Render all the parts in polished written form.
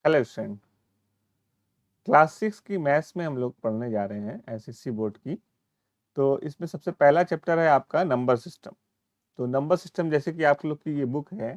Hello student, class 6 की maths में हम लोग पढ़ने जा रहे हैं एसएससी बोर्ड की। तो इसमें सबसे पहला चैप्टर है आपका नंबर सिस्टम। तो नंबर सिस्टम जैसे कि आप लोग की ये बुक है,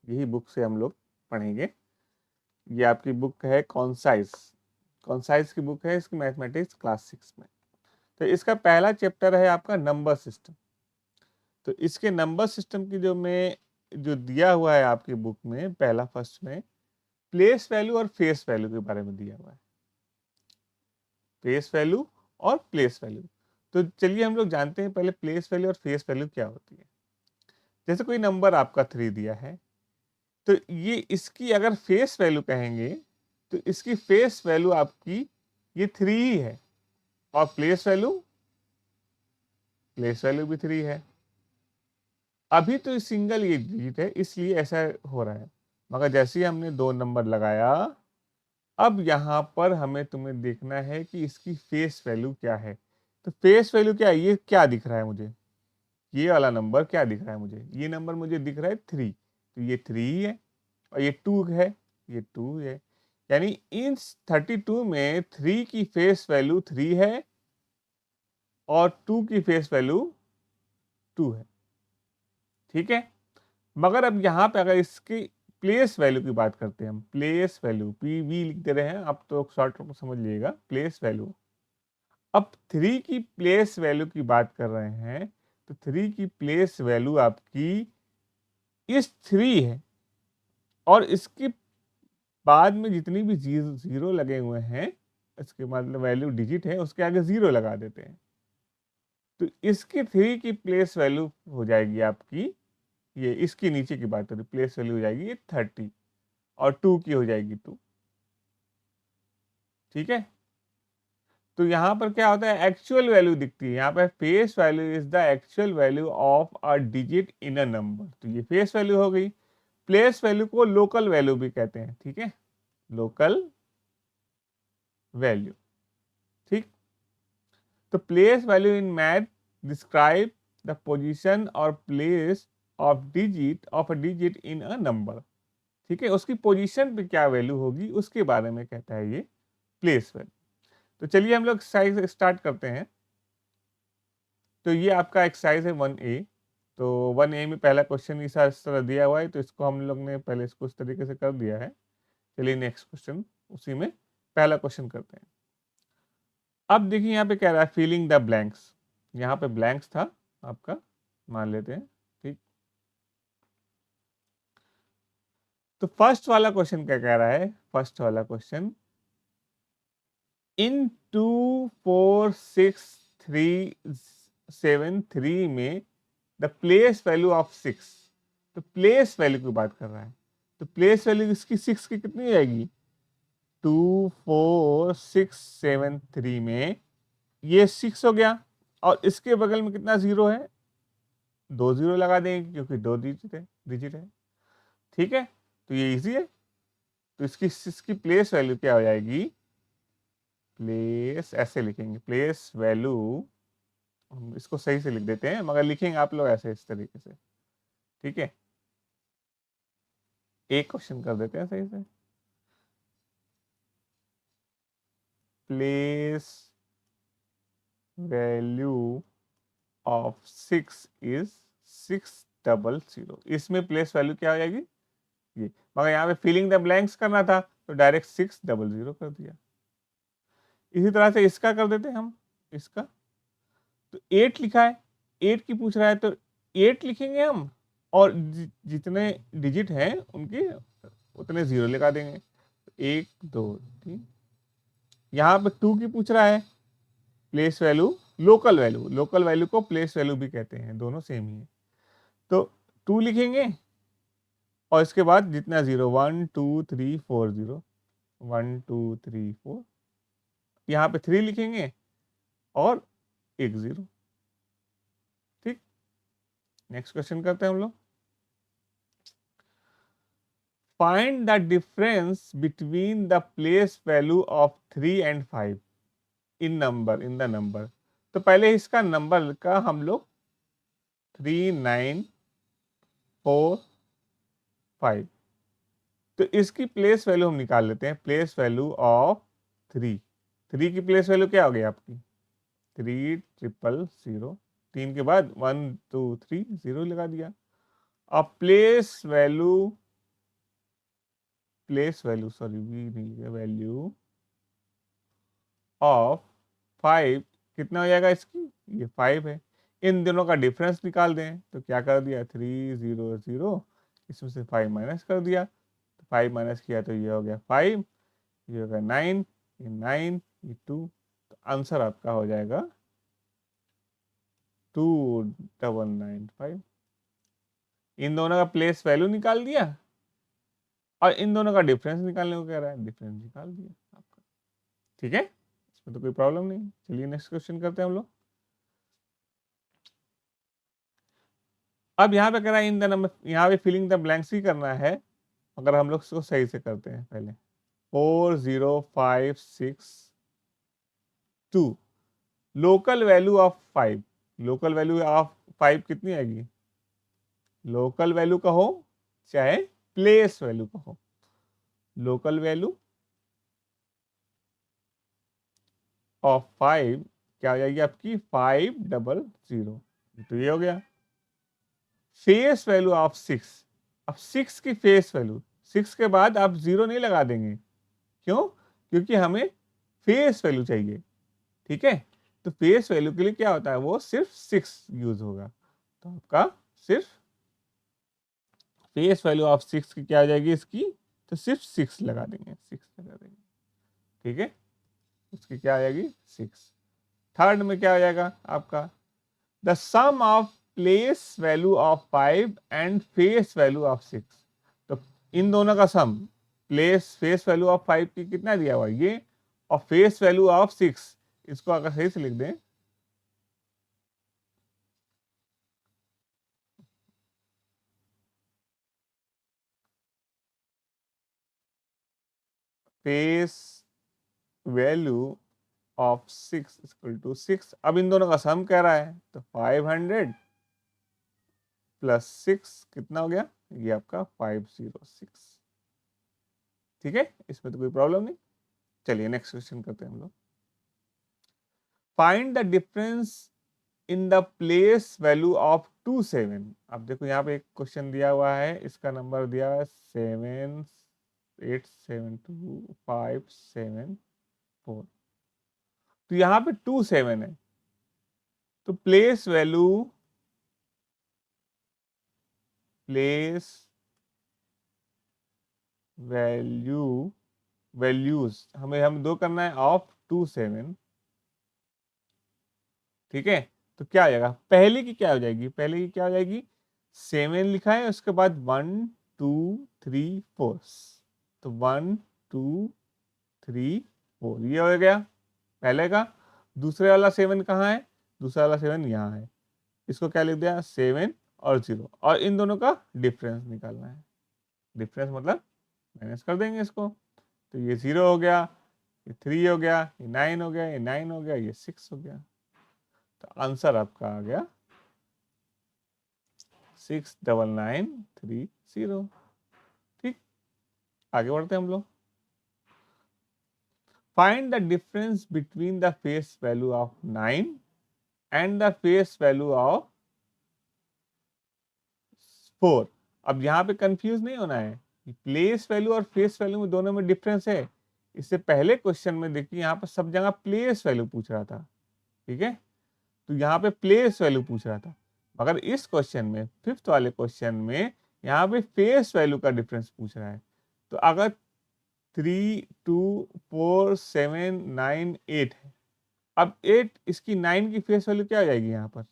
यही बुक से हम लोग पढ़ेंगे। ये आपकी बुक है कॉन्साइज, कॉन्साइज की बुक है इसकी, मैथमेटिक्स क्लास 6 में। तो इसका पहला चैप्टर है आपका नंबर सिस्टम। तो इसके नंबर सिस्टम की जो दिया हुआ है आपकी बुक में, पहला फर्स्ट में प्लेस वैल्यू और फेस वैल्यू के बारे में दिया हुआ है। फेस वैल्यू और प्लेस वैल्यू। तो चलिए हम लोग जानते हैं पहले प्लेस वैल्यू और फेस वैल्यू क्या होती है। जैसे कोई नंबर आपका 3 दिया है, तो ये इसकी अगर फेस वैल्यू कहेंगे तो इसकी फेस वैल्यू आपकी ये 3 ही है, और प्लेस वैल्यू भी 3 है। अभी तो सिंगल ये डिजिट है इसलिए ऐसा हो रहा है, मगर जैसे ही हमने 2 नंबर लगाया, अब यहाँ पर हमें तुम्हें देखना है कि इसकी फेस वैल्यू क्या है। तो फेस वैल्यू क्या है, ये क्या दिख रहा है मुझे, ये वाला नंबर क्या दिख रहा है मुझे, ये नंबर मुझे दिख रहा है 3। तो ये 3 ही है, और ये 2 है, ये 2 है। यानी इन 32 में 3 की फेस वैल्यू 3 है और 2 की फेस वैल्यू 2 है। ठीक है, मगर अब यहाँ पे अगर इसकी प्लेस वैल्यू की बात करते हैं हम, प्लेस वैल्यू पी वी लिख दे रहे हैं, आप तो शॉर्ट में समझ लीजिएगा प्लेस वैल्यू। अब 3 की प्लेस वैल्यू की बात कर रहे हैं, तो 3 की प्लेस वैल्यू आपकी इस 3 है, और इसके बाद में जितनी भी जीरो लगे हुए हैं, इसके मतलब वैल्यू डिजिट है, उसके आगे जीरो लगा देते हैं। तो इसकी 3 की प्लेस वैल्यू हो जाएगी आपकी, ये इसकी नीचे की बात करें, प्लेस वैल्यू हो जाएगी ये 30, और 2 की हो जाएगी 2। ठीक है, तो यहाँ पर क्या होता है, एक्चुअल वैल्यू दिखती है। यहाँ पर face value is the actual value of a digit in a number. तो ये फेस वैल्यू हो गई। प्लेस वैल्यू को लोकल वैल्यू भी कहते हैं। ठीक है, लोकल वैल्यू। ठीक, तो place value in math describe the position और place of a digit in a number. ठीक है, उसकी पोजीशन पे क्या वैल्यू होगी उसके बारे में कहता है ये प्लेस वैल्यू। तो चलिए हम लोग एक्सरसाइज स्टार्ट करते हैं। तो ये आपका एक्सरसाइज है 1A। तो 1A में पहला क्वेश्चन इस तरह दिया हुआ है, तो इसको हम लोग ने पहले इसको इस तरीके से कर दिया है। चलिए नेक्स्ट क्वेश्चन उसी में पहला क्वेश्चन करते हैं। अब देखिए यहाँ पे कह रहा है फिलिंग द ब्लैंक्स। यहाँ पे ब्लैंक्स था आपका, मान लेते हैं। ठीक, तो फर्स्ट वाला क्वेश्चन क्या कह रहा है, फर्स्ट वाला क्वेश्चन, इन 2 4 6 3 7 3 में द प्लेस वैल्यू ऑफ 6। तो प्लेस वैल्यू की बात कर रहा है, तो प्लेस वैल्यू इसकी 6 की कितनी आएगी, 2 4 6 7 3 में ये 6 हो गया, और इसके बगल में कितना जीरो है, 2 जीरो लगा देंगे क्योंकि 2 डिजिट है। ठीक है, तो ये इजी है। तो इसकी प्लेस वैल्यू क्या हो जाएगी, प्लेस ऐसे लिखेंगे, प्लेस वैल्यू, हम इसको सही से लिख देते हैं मगर लिखेंगे आप लोग ऐसे इस तरीके से। ठीक है, एक क्वेश्चन कर देते हैं सही से। Place value of 6 is 600। इसमें प्लेस वैल्यू क्या हो जाएगी ये, मगर यहाँ पे फिलिंग द ब्लैंक्स करना था तो डायरेक्ट 600 कर दिया। इसी तरह से इसका कर देते हैं हम, इसका तो 8 लिखा है, 8 की पूछ रहा है तो 8 लिखेंगे हम, और जितने डिजिट हैं उनके उतने जीरो लगा देंगे। 1 2 3। यहाँ पे 2 की पूछ रहा है, प्लेस वैल्यू, लोकल वैल्यू को प्लेस वैल्यू भी कहते हैं, दोनों सेम ही है। तो 2 लिखेंगे, और इसके बाद जितना जीरो, 1 2 3 4 जीरो, 1 2 3 4। यहाँ पे 3 लिखेंगे और एक जीरो। ठीक, नेक्स्ट क्वेश्चन करते हैं हम लोग। Find the difference between the place value of 3 and 5 in the number. तो पहले इसका नंबर का हम लोग 3 9 4 5, तो इसकी प्लेस वैल्यू हम निकाल लेते हैं, प्लेस वैल्यू ऑफ 3। 3 की प्लेस वैल्यू क्या हो गई आपकी 3000। 3 के बाद 1 2 3 0 लगा दिया। अब प्लेस वैल्यू सॉरी वी नहीं है, वैल्यू ऑफ 5 कितना हो जाएगा इसकी, ये 5 है। इन दोनों का डिफरेंस निकाल दें, तो क्या कर दिया 300, इसमें से 5 माइनस कर दिया, तो 5 माइनस किया तो ये हो गया 5, ये हो गया 9, ये 9, ये 2। तो आंसर आपका हो जाएगा 2995। इन दोनों का प्लेस वैल्यू निकाल दिया और इन दोनों का डिफरेंस निकालने को कह रहा है, डिफरेंस निकाल दिया आपका। ठीक है, इसमें तो कोई प्रॉब्लम नहीं। चलिए नेक्स्ट क्वेश्चन करते हैं हम लोग। अब यहाँ पे कह रहा है इन द नंबर, यहाँ पे फिलिंग द ब्लैंक्स ही करना है, अगर हम लोग इसको सही से करते हैं। पहले 40562 local value of 5, local value of 5 कितनी आएगी, लोकल वैल्यू कहो चाहे प्लेस वैल्यू कहो, लोकल वैल्यू ऑफ 5 क्या हो जाएगी आपकी 500। तो ये हो गया। फेस वैल्यू ऑफ 6, अब 6 की फेस वैल्यू, 6 के बाद आप 0 नहीं लगा देंगे, क्यों, क्योंकि हमें फेस वैल्यू चाहिए। ठीक है, तो फेस वैल्यू के लिए क्या होता है, वो सिर्फ 6 यूज होगा। तो आपका सिर्फ फेस वैल्यू ऑफ 6 की क्या आ जाएगी इसकी, तो सिर्फ 6 लगा देंगे, 6 लगा देंगे। ठीक है, उसकी क्या आ जाएगी 6। थर्ड में क्या हो जाएगा आपका, the sum of place value of 5 and face value of 6। तो इन दोनों का सम, फेस वैल्यू ऑफ 5 की कितना दिया हुआ ये, और फेस वैल्यू ऑफ 6, इसको अगर सही से लिख दें, face value of 6 equal to 6। अब इन दोनों का सम कह रहा है, तो 500 प्लस 6 कितना हो गया, ये आपका 506। ठीक है, इसमें तो कोई प्रॉब्लम नहीं। चलिए नेक्स्ट क्वेश्चन करते हैं हम लोग। Find the difference in the place value of 27। अब देखो यहाँ पे एक क्वेश्चन दिया हुआ है, इसका नंबर दिया है 7872574। तो यहाँ पे 27 है, तो प्लेस वैल्यूज हम दो करना है ऑफ 27। ठीक है, तो क्या आ जाएगा, पहले की क्या हो जाएगी, पहले की क्या हो जाएगी, 7 लिखा है, उसके बाद 1 2 3 4, तो 1 2 3 4 ये हो गया पहले का। दूसरे वाला 7 कहाँ है, दूसरा वाला 7 यहाँ है, इसको क्या लिख दिया 7 और 0, और इन दोनों का डिफरेंस निकालना है। डिफरेंस मतलब माइनस कर देंगे इसको, तो ये 0 हो गया, ये 3 हो गया, ये 9 हो गया, ये 9 हो गया, ये 6 हो गया। तो आंसर आपका आ गया 69930। ठीक, आगे बढ़ते हैं हम लोग। Find the difference between the face value of 9 and the face value of 4। अब यहाँ पे कंफ्यूज नहीं होना है, प्लेस वैल्यू और फेस वैल्यू में दोनों में डिफरेंस है। इससे पहले क्वेश्चन में देखिए यहाँ पर सब जगह प्लेस वैल्यू पूछ रहा था। ठीक है, तो यहाँ पे प्लेस वैल्यू पूछ रहा था, मगर इस क्वेश्चन में, फिफ्थ वाले क्वेश्चन में, यहाँ पे फेस वैल्यू का डिफरेंस पूछ रहा है। तो अगर 3 2 4 7 9 8 है, अब 8 इसकी 9 की फेस वैल्यू क्या हो जाएगी, यहाँ पर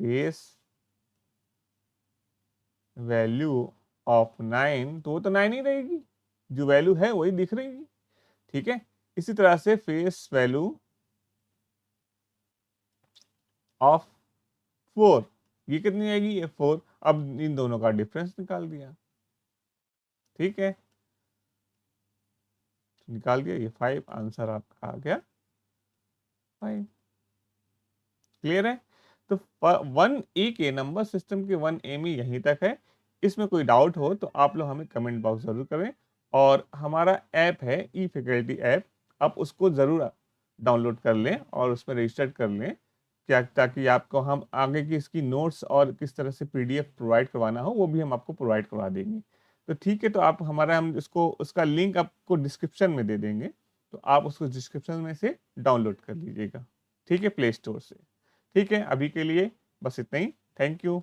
फेस वैल्यू ऑफ 9, तो वो तो 9 ही रहेगी, जो वैल्यू है वही दिख रही। ठीक है, इसी तरह से फेस वैल्यू ऑफ 4, ये कितनी आएगी, ये 4। अब इन दोनों का डिफरेंस निकाल दिया। ठीक है, निकाल दिया, ये 5, आंसर आपका आ गया 5। क्लियर है, तो 1 ए के नंबर सिस्टम के 1 ए में यहीं तक है। इसमें कोई डाउट हो तो आप लोग हमें कमेंट बॉक्स ज़रूर करें। और हमारा ऐप है ई फैकल्टी ऐप, आप उसको ज़रूर डाउनलोड कर लें और उसमें रजिस्टर कर लें, क्या ताकि आपको हम आगे की इसकी नोट्स और किस तरह से पीडीएफ प्रोवाइड करवाना हो वो भी हम आपको प्रोवाइड करवा देंगे। तो ठीक है, तो आप हमारा हम इसको उसका लिंक आपको डिस्क्रिप्शन में दे देंगे, तो आप उसको डिस्क्रिप्शन में से डाउनलोड कर लीजिएगा। ठीक है, प्ले स्टोर से। ठीक है, अभी के लिए बस इतना ही। Thank you.